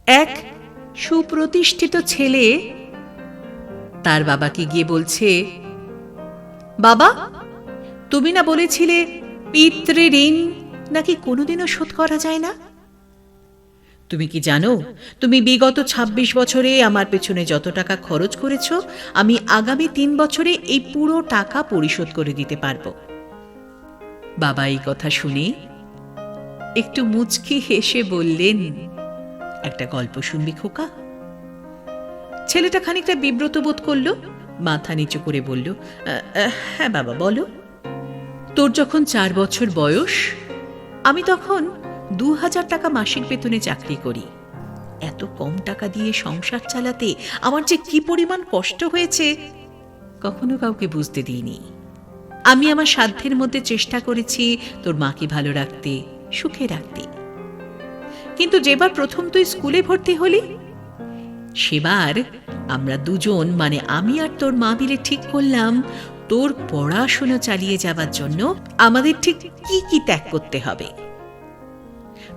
এক সুপ্রতিষ্ঠিত ছেলে তার বাবাকে গিয়ে বলছে, বাবা, তুমি না বলেছিলে পিতৃঋণ নাকি কোনোদিনও শোধ করা যায় না? তুমি কি জানো, তুমি বিগত ২৬ বছরে আমার পেছনে যত টাকা খরচ করেছ, আমি আগামী ৩ বছরে এই পুরো টাকা পরিশোধ করে দিতে পারবো। বাবা এই কথা শুনে একটু মুচকি হেসে বললেন, একটা গল্প শুনবি খোকা? ছেলেটা খানিকটা বিব্রত বোধ করল, মাথা নিচু করে বলল, হ্যাঁ বাবা, বলো। তোর যখন ৪ বছর বয়স, আমি তখন ২,০০০ টাকা মাসিক বেতনে চাকরি করি। এত কম টাকা দিয়ে সংসার চালাতে আমার যে কি পরিমাণ কষ্ট হয়েছে কখনো কাউকে বুঝতে দিইনি। আমি আমার সাধ্যের মধ্যে চেষ্টা করেছি তোর মাকে ভালো রাখতে, সুখে রাখতে। কিন্তু যেবার প্রথম তুই স্কুলে ভর্তি হলি, সেবার আমরা দুজন, মানে আমি আর তোর মা মিলে ঠিক করলাম তোর পড়াশোনা চালিয়ে যাবার জন্য আমাদের ঠিক কি কি ত্যাগ করতে হবে।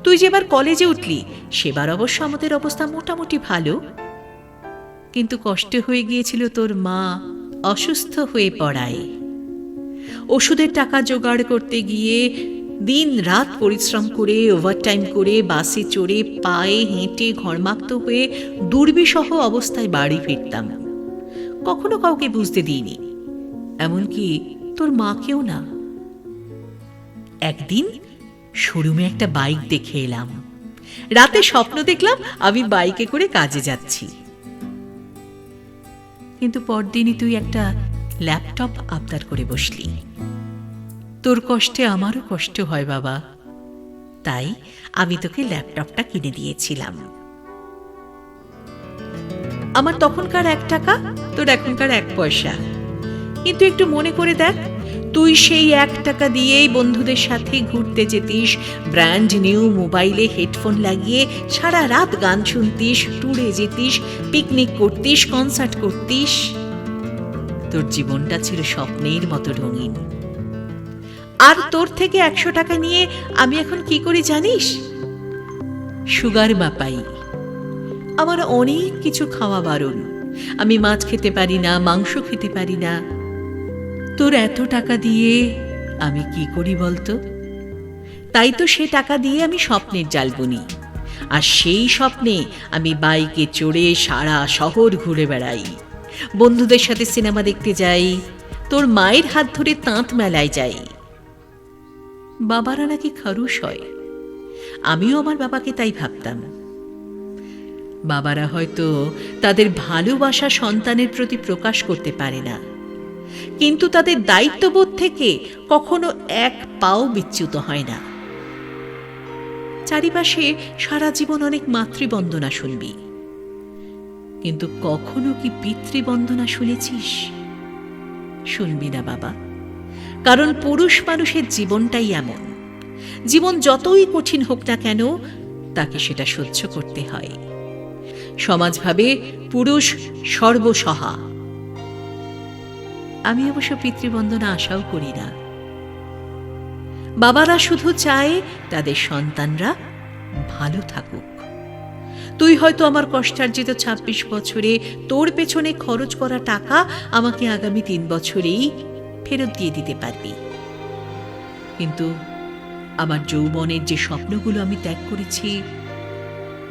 তুই যেবার কলেজে উঠলি, সেবার অবশ্য আমাদের অবস্থা মোটামুটি ভালো, কিন্তু কষ্ট হয়ে গিয়েছিল তোর মা অসুস্থ হয়ে পড়ায়। ওষুধের টাকা জোগাড় করতে গিয়ে দিন রাত পরিশ্রম করে, ওভারটাইম করে, বাসে চড়ে, পায়ে হেঁটে, ঘর্মাক্ত হয়ে দুর্বিষহ অবস্থায় বাড়ি ফিরতাম। কখনো কাউকে বুঝতে দিইনি, এমনকি তোর মাকেও না। একদিন শোরুমে একটা বাইক দেখে এলাম। রাতে স্বপ্ন দেখলাম আমি বাইকে করে কাজে যাচ্ছি। কিন্তু পরদিনই তুই একটা ল্যাপটপ আবদার করে বসলি। তোর কষ্টে আমারও কষ্ট হয় বাবা, তাই আমি তোকে ল্যাপটপটা কিনে দিয়েছিলাম। আমার তখনকার ১ টাকা, তোর এখনকার ১ পয়সা। কিন্তু একটু মনে করে দেখ, তুই সেই ১ টাকা দিয়েই বন্ধুদের সাথে ঘুরতে যেতিস, ব্র্যান্ড নিউ মোবাইলে হেডফোন লাগিয়ে সারা রাত গান শুনতিস, ট্যুরে যেতিস, পিকনিক করতিস, কনসার্ট করতিস। তোর জীবনটা ছিল স্বপ্নের মতো রঙিন। আর তোর থেকে ১০০ টাকা নিয়ে আমি এখন কি করি জানিস? সুগার মাপাই। আমার অনেক কিছু খাওয়া বারণ। আমি মাছ খেতে পারি না, মাংস খেতে পারি না। তোর এত টাকা দিয়ে আমি কি করি বলতো? তাই তো সে টাকা দিয়ে আমি স্বপ্নের জাল বুনি, আর সেই স্বপ্নে আমি বাইকে চড়ে সারা শহর ঘুরে বেড়াই, বন্ধুদের সাথে সিনেমা দেখতে যাই, তোর মায়ের হাত ধরে তাঁত মেলায় যাই। বাবারা নাকি খরুশ হয়, আমিও আমার বাবাকে তাই ভাবতাম। বাবারা হয়তো তাদের ভালোবাসা সন্তানের প্রতি প্রকাশ করতে পারে না, কিন্তু তাদের দায়িত্ববোধ থেকে কখনো ১ পাও বিচ্যুত হয় না। চারিপাশে সারা জীবন অনেক মাতৃবন্দনা শুনবি, কিন্তু কখনো কি পিতৃবন্দনা শুনেছিস? শুনবি না বাবা, কারণ পুরুষ মানুষের জীবনটাই এমন। জীবন যতই কঠিন হোক না কেন, তাকে সেটা সহ্য করতে হয়। সমাজ ভাবে পুরুষ সর্বসহা। আমি অবশ্য পিতৃবন্দনা আশাও করি না। বাবারা শুধু চায় তাদের সন্তানরা ভালো থাকুক। তুই হয়তো আমার কষ্টার্জিত ২৬ বছরে তোর পেছনে খরচ করা টাকা আমাকে আগামী ৩ বছরেই ফেরত দিয়ে দিতে পারবি, কিন্তু আমার যৌবনের যে স্বপ্নগুলো আমি ত্যাগ করেছি,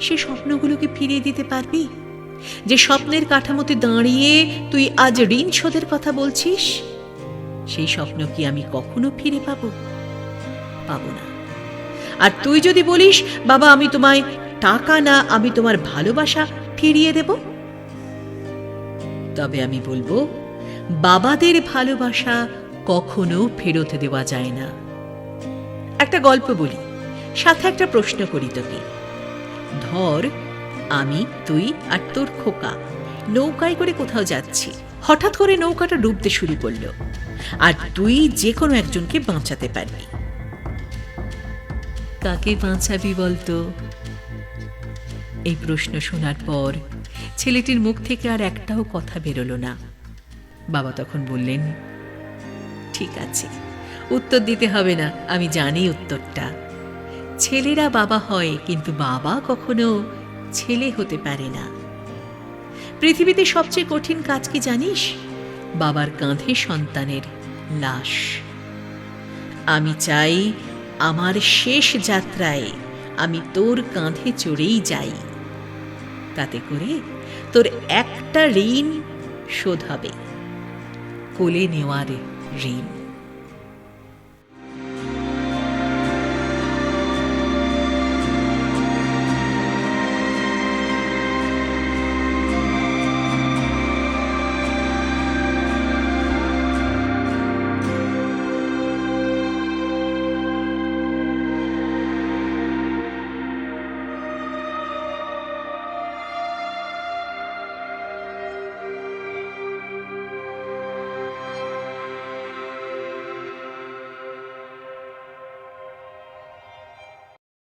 সে স্বপ্নগুলোকে ফিরিয়ে দিতে পারবি? যে স্বপ্নের কাঠামোতে দাঁড়িয়ে তুই আজ ঋণ শোধের কথা বলছিস, সেই স্বপ্ন কি আমি কখনো ফিরে পাবো? পাবো না। আর তুই যদি বলিস, বাবা আমি তোমায় টাকা না, আমি তোমার ভালোবাসা ফিরিয়ে দেব, তবে আমি বলবো, বাবাদের ভালোবাসা কখনো ফেরত দেওয়া যায় না। একটা গল্প বলি, সাথে একটা প্রশ্ন করি তোকে। ধর আমি, তুই আর তোর খোকা নৌকায় করে কোথাও যাচ্ছি। হঠাৎ করে নৌকাটা ডুবতে শুরু করলো, আর তুই যে কোনো একজনকে বাঁচাতে পারবি। কাকে বাঁচাবি বলতো? এই প্রশ্ন শোনার পর ছেলেটির মুখ থেকে আর একটাও কথা বেরোলো না। বাবা তখন বললেন, ঠিক আছে, উত্তর দিতে হবে না, আমি জানি উত্তরটা। ছেলেরা বাবা হয়, কিন্তু বাবা কখনো ছেলে হতে পারে না। পৃথিবীতে সবচেয়ে কঠিন কাজ কি জানিস? বাবার কাঁধে সন্তানের লাশ। আমি চাই আমার শেষ যাত্রায় আমি তোর কাঁধে চড়েই যাই, তাতে করে তোর একটা ঋণ শোধ হবে, কোলে নেওয়ার ঋণ।